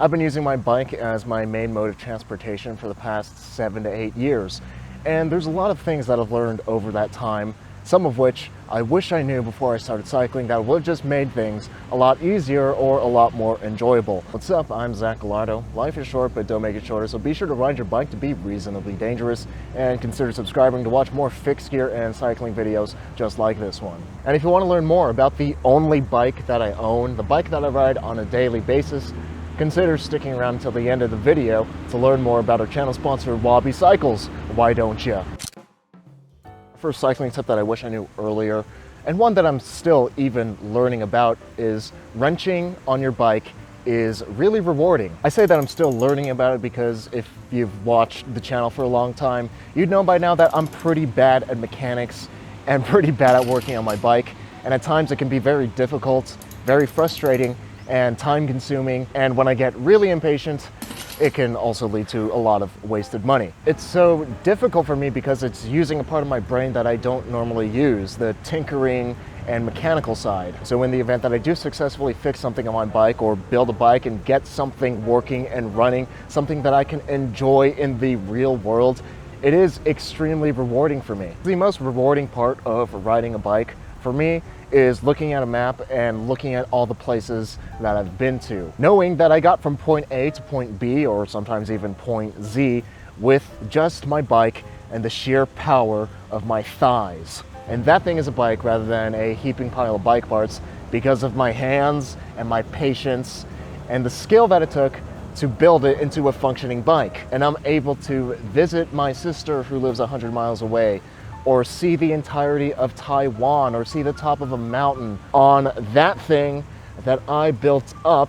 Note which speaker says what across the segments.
Speaker 1: I've been using my bike as my main mode of transportation for the past 7 to 8 years, and there's a lot of things that I've learned over that time, some of which I wish I knew before I started cycling that would have just made things a lot easier or a lot more enjoyable. What's up? I'm Gallardo. Life is short, but don't make it shorter, so be sure to ride your bike to be reasonably dangerous, and consider subscribing to watch more fixed gear and cycling videos just like this one. And if you want to learn more about the only bike that I own, the bike that I ride on a daily basis, consider sticking around until the end of the video to learn more about our channel sponsor, Wabi Cycles. Why don't you? First cycling tip that I wish I knew earlier, and one that I'm still even learning about, is wrenching on your bike is really rewarding. I say that I'm still learning about it because if you've watched the channel for a long time, you'd know by now that I'm pretty bad at mechanics and pretty bad at working on my bike, and at times it can be very difficult, very frustrating, and time-consuming, and when I get really impatient, it can also lead to a lot of wasted money. It's so difficult for me because it's using a part of my brain that I don't normally use, the tinkering and mechanical side. So in the event that I do successfully fix something on my bike or build a bike and get something working and running, something that I can enjoy in the real world, it is extremely rewarding for me. The most rewarding part of riding a bike for me is looking at a map and looking at all the places that I've been to. Knowing that I got from point A to point B, or sometimes even point Z, with just my bike and the sheer power of my thighs. And that thing is a bike rather than a heaping pile of bike parts because of my hands and my patience and the skill that it took to build it into a functioning bike. And I'm able to visit my sister who lives 100 miles away, or see the entirety of Taiwan, or see the top of a mountain on that thing that I built up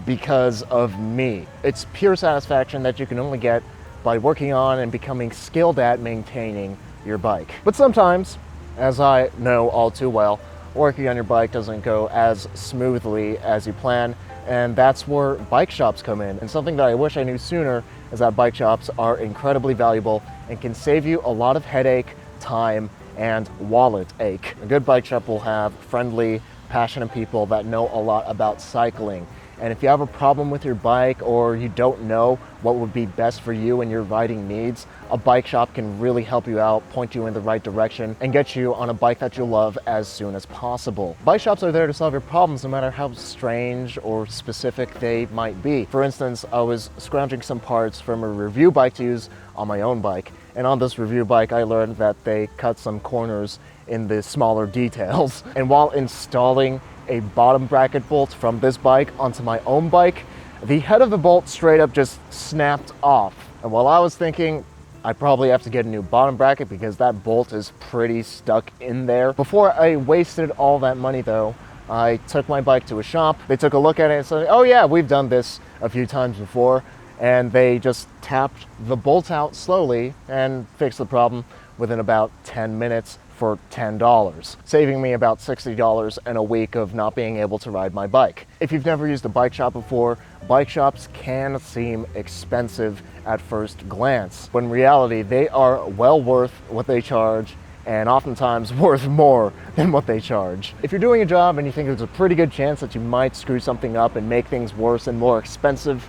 Speaker 1: because of me. It's pure satisfaction that you can only get by working on and becoming skilled at maintaining your bike. But sometimes, as I know all too well, working on your bike doesn't go as smoothly as you plan, and that's where bike shops come in. And something that I wish I knew sooner is that bike shops are incredibly valuable and can save you a lot of headache, time, and wallet ache. A good bike shop will have friendly, passionate people that know a lot about cycling. And if you have a problem with your bike or you don't know what would be best for you and your riding needs, a bike shop can really help you out, point you in the right direction, and get you on a bike that you love as soon as possible. Bike shops are there to solve your problems no matter how strange or specific they might be. For instance, I was scrounging some parts from a review bike to use on my own bike, and on this review bike I learned that they cut some corners in the smaller details. And while installing a bottom bracket bolt from this bike onto my own bike, the head of the bolt straight up just snapped off. And while I was thinking I probably have to get a new bottom bracket because that bolt is pretty stuck in there, before I wasted all that money though, I took my bike to a shop. They took a look at it and said, oh yeah, we've done this a few times before, and they just tapped the bolt out slowly and fixed the problem within about 10 minutes for $10, saving me about $60 and a week of not being able to ride my bike. If you've never used a bike shop before, bike shops can seem expensive at first glance, when in reality they are well worth what they charge, and oftentimes worth more than what they charge. If you're doing a job and you think there's a pretty good chance that you might screw something up and make things worse and more expensive,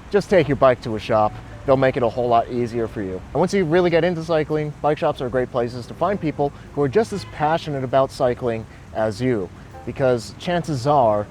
Speaker 1: just take your bike to a shop. They'll make it a whole lot easier for you. And once you really get into cycling, bike shops are great places to find people who are just as passionate about cycling as you, because chances are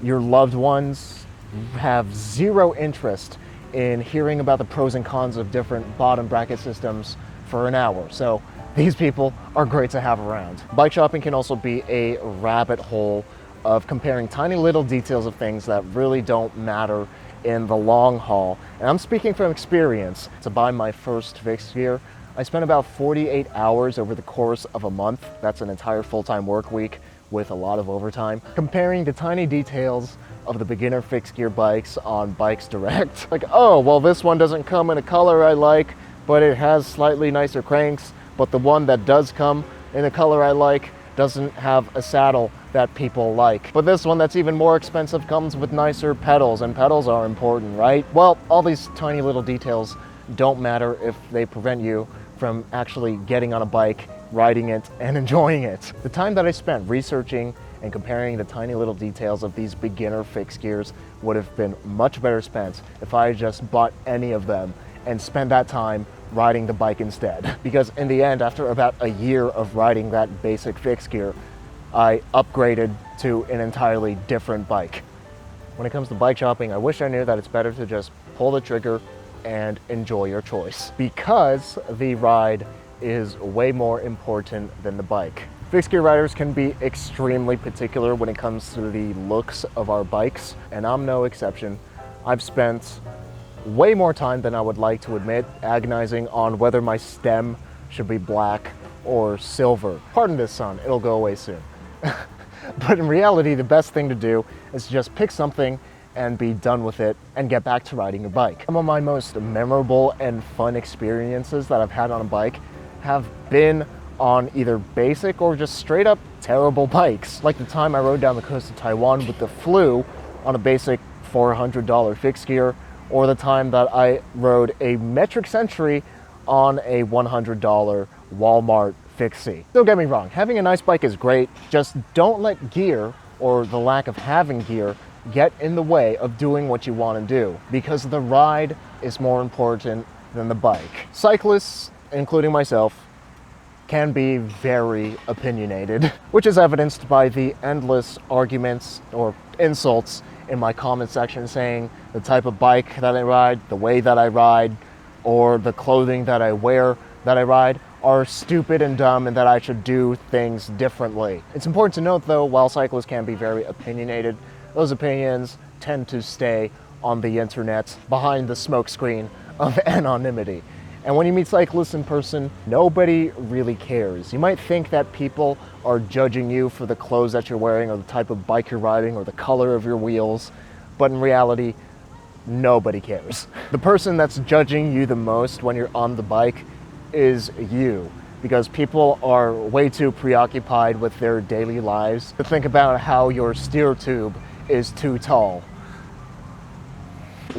Speaker 1: your loved ones have zero interest in hearing about the pros and cons of different bottom bracket systems for an hour. So these people are great to have around. Bike shopping can also be a rabbit hole of comparing tiny little details of things that really don't matter in the long haul. And I'm speaking from experience. To buy my first fixed gear, I spent about 48 hours over the course of a month. That's an entire full-time work week with a lot of overtime, comparing the tiny details of the beginner fixed gear bikes on Bikes Direct. Like, oh, well, this one doesn't come in a color I like, but it has slightly nicer cranks, but the one that does come in a color I like doesn't have a saddle that people like. But this one that's even more expensive comes with nicer pedals, and pedals are important, right? Well, all these tiny little details don't matter if they prevent you from actually getting on a bike, riding it, and enjoying it. The time that I spent researching and comparing the tiny little details of these beginner fixed gears would have been much better spent if I had just bought any of them and spent that time riding the bike instead. Because in the end, after about a year of riding that basic fixed gear, I upgraded to an entirely different bike. When it comes to bike shopping, I wish I knew that it's better to just pull the trigger and enjoy your choice, because the ride is way more important than the bike. Fixed gear riders can be extremely particular when it comes to the looks of our bikes, and I'm no exception. I've spent way more time than I would like to admit agonizing on whether my stem should be black or silver. Pardon this, son, it'll go away soon. But in reality, the best thing to do is just pick something and be done with it and get back to riding your bike. Some of my most memorable and fun experiences that I've had on a bike have been on either basic or just straight up terrible bikes. Like the time I rode down the coast of Taiwan with the Flu on a basic $400 fixed gear, or the time that I rode a metric century on a $100 Walmart Fixie. Don't get me wrong, having a nice bike is great, just don't let gear or the lack of having gear get in the way of doing what you want to do, because the ride is more important than the bike. Cyclists, including myself, can be very opinionated, which is evidenced by the endless arguments or insults in my comment section saying the type of bike that I ride, the way that I ride, or the clothing that I wear that I ride are stupid and dumb and that I should do things differently. It's important to note though, while cyclists can be very opinionated, those opinions tend to stay on the internet behind the smokescreen of anonymity. And when you meet cyclists in person, nobody really cares. You might think that people are judging you for the clothes that you're wearing or the type of bike you're riding or the color of your wheels, but in reality, nobody cares. The person that's judging you the most when you're on the bike is you, because people are way too preoccupied with their daily lives to think about how your steer tube is too tall.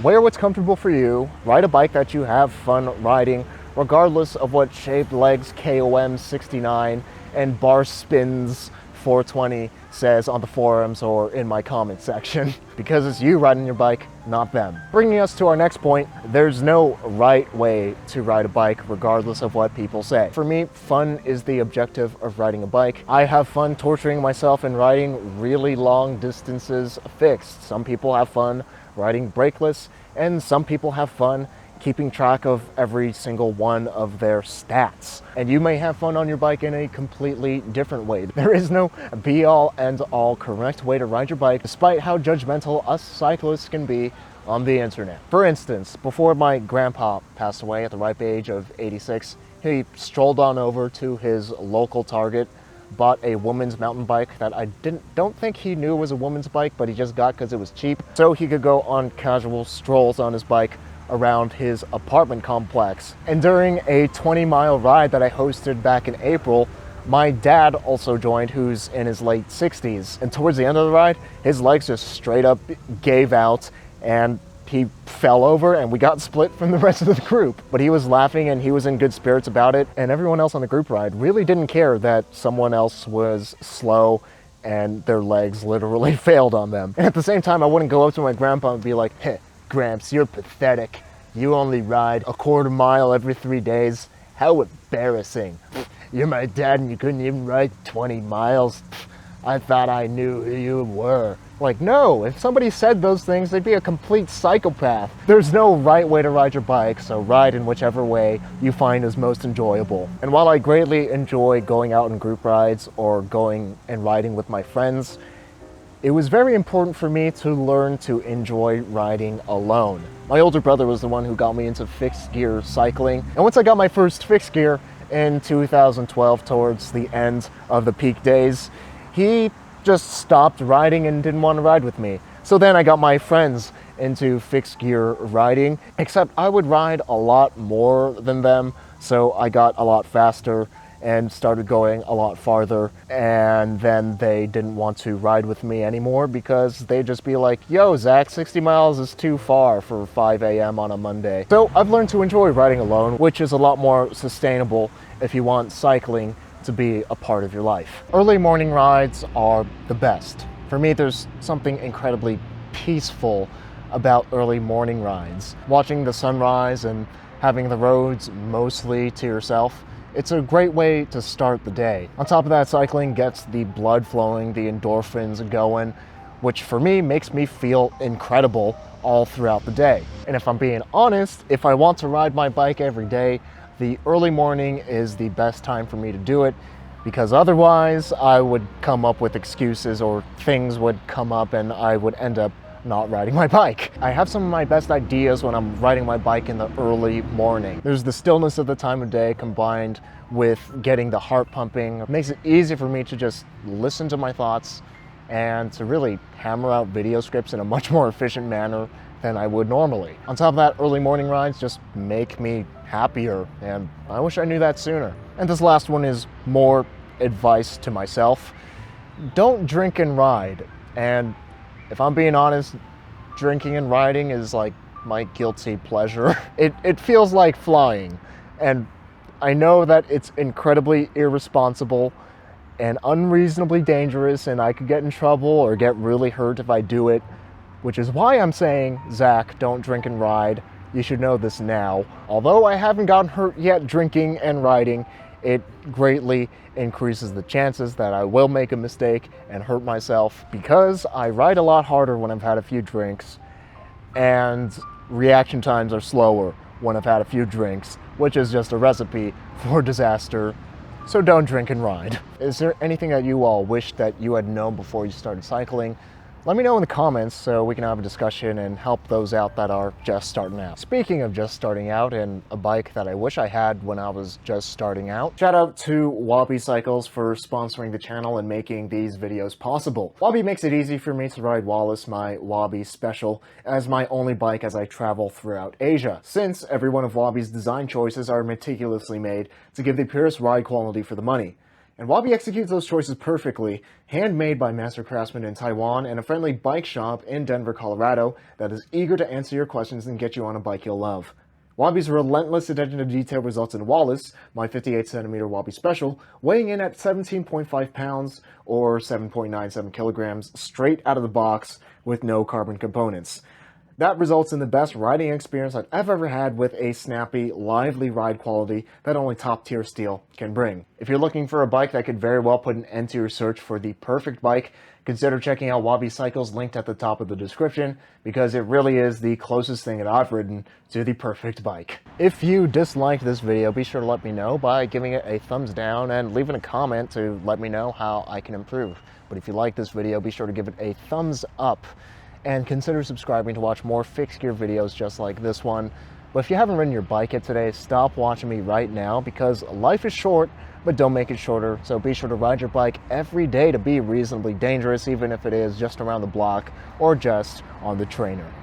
Speaker 1: Wear what's comfortable for you, ride a bike that you have fun riding, regardless of what shaved legs KOM 69 and bar spins 420 says on the forums or in my comment section, because it's you riding your bike, not them. Bringing us to our next point, there's no right way to ride a bike regardless of what people say. For me, fun is the objective of riding a bike. I have fun torturing myself and riding really long distances fixed. Some people have fun riding brakeless, and some people have fun keeping track of every single one of their stats. And you may have fun on your bike in a completely different way. There is no be-all, end-all correct way to ride your bike, despite how judgmental us cyclists can be on the internet. For instance, before my grandpa passed away at the ripe age of 86, he strolled on over to his local Target, bought a woman's mountain bike that I don't think he knew was a woman's bike, but he just got because it was cheap, so he could go on casual strolls on his bike around his apartment complex. And during a 20-mile ride that I hosted back in April, my dad also joined, who's in his late 60s. And towards the end of the ride, his legs just straight up gave out and he fell over and we got split from the rest of the group. But he was laughing and he was in good spirits about it. And everyone else on the group ride really didn't care that someone else was slow and their legs literally failed on them. And at the same time, I wouldn't go up to my grandpa and be like, "Hey, Gramps, you're pathetic. You only ride a quarter mile every 3 days. How embarrassing. You're my dad and you couldn't even ride 20 miles. I thought I knew who you were." Like, no, if somebody said those things, they'd be a complete psychopath. There's no right way to ride your bike, so ride in whichever way you find is most enjoyable. And while I greatly enjoy going out in group rides or going and riding with my friends, it was very important for me to learn to enjoy riding alone. My older brother was the one who got me into fixed gear cycling. And once I got my first fixed gear in 2012, towards the end of the peak days, he just stopped riding and didn't want to ride with me. So then I got my friends into fixed gear riding, except I would ride a lot more than them. So I got a lot faster and started going a lot farther, and then they didn't want to ride with me anymore because they'd just be like, "Yo, Zach, 60 miles is too far for 5 a.m. on a Monday." So I've learned to enjoy riding alone, which is a lot more sustainable if you want cycling to be a part of your life. Early morning rides are the best. For me, there's something incredibly peaceful about early morning rides. Watching the sunrise and having the roads mostly to yourself, it's a great way to start the day. On top of that, cycling gets the blood flowing, the endorphins going, which for me makes me feel incredible all throughout the day. And if I'm being honest, if I want to ride my bike every day, the early morning is the best time for me to do it, because otherwise I would come up with excuses or things would come up and I would end up not riding my bike. I have some of my best ideas when I'm riding my bike in the early morning. There's the stillness of the time of day combined with getting the heart pumping. It makes it easy for me to just listen to my thoughts and to really hammer out video scripts in a much more efficient manner than I would normally. On top of that, early morning rides just make me happier, and I wish I knew that sooner. And this last one is more advice to myself. Don't drink and ride. And if I'm being honest, drinking and riding is like my guilty pleasure. It feels like flying. And I know that it's incredibly irresponsible and unreasonably dangerous, and I could get in trouble or get really hurt if I do it, which is why I'm saying, Zach, don't drink and ride. You should know this now. Although I haven't gotten hurt yet drinking and riding, it greatly increases the chances that I will make a mistake and hurt myself, because I ride a lot harder when I've had a few drinks, and reaction times are slower when I've had a few drinks, which is just a recipe for disaster. So don't drink and ride. Is there anything that you all wish that you had known before you started cycling? Let me know in the comments so we can have a discussion and help those out that are just starting out. Speaking of just starting out and a bike that I wish I had when I was just starting out, shout out to Wabi Cycles for sponsoring the channel and making these videos possible. Wabi makes it easy for me to ride Wallace, my Wabi Special, as my only bike as I travel throughout Asia, since every one of Wabi's design choices are meticulously made to give the purest ride quality for the money. And Wabi executes those choices perfectly, handmade by master craftsmen in Taiwan and a friendly bike shop in Denver, Colorado that is eager to answer your questions and get you on a bike you'll love. Wabi's relentless attention to detail results in Wallace, my 58cm Wabi Special, weighing in at 17.5 pounds or 7.97 kilograms straight out of the box with no carbon components. That results in the best riding experience I've ever had, with a snappy, lively ride quality that only top-tier steel can bring. If you're looking for a bike that could very well put an end to your search for the perfect bike, consider checking out Wabi Cycles, linked at the top of the description, because it really is the closest thing that I've ridden to the perfect bike. If you disliked this video, be sure to let me know by giving it a thumbs down and leaving a comment to let me know how I can improve. But if you like this video, be sure to give it a thumbs up. And consider subscribing to watch more fixed gear videos just like this one. But if you haven't ridden your bike yet today, stop watching me right now, because life is short, but don't make it shorter. So be sure to ride your bike every day to be reasonably dangerous, even if it is just around the block or just on the trainer.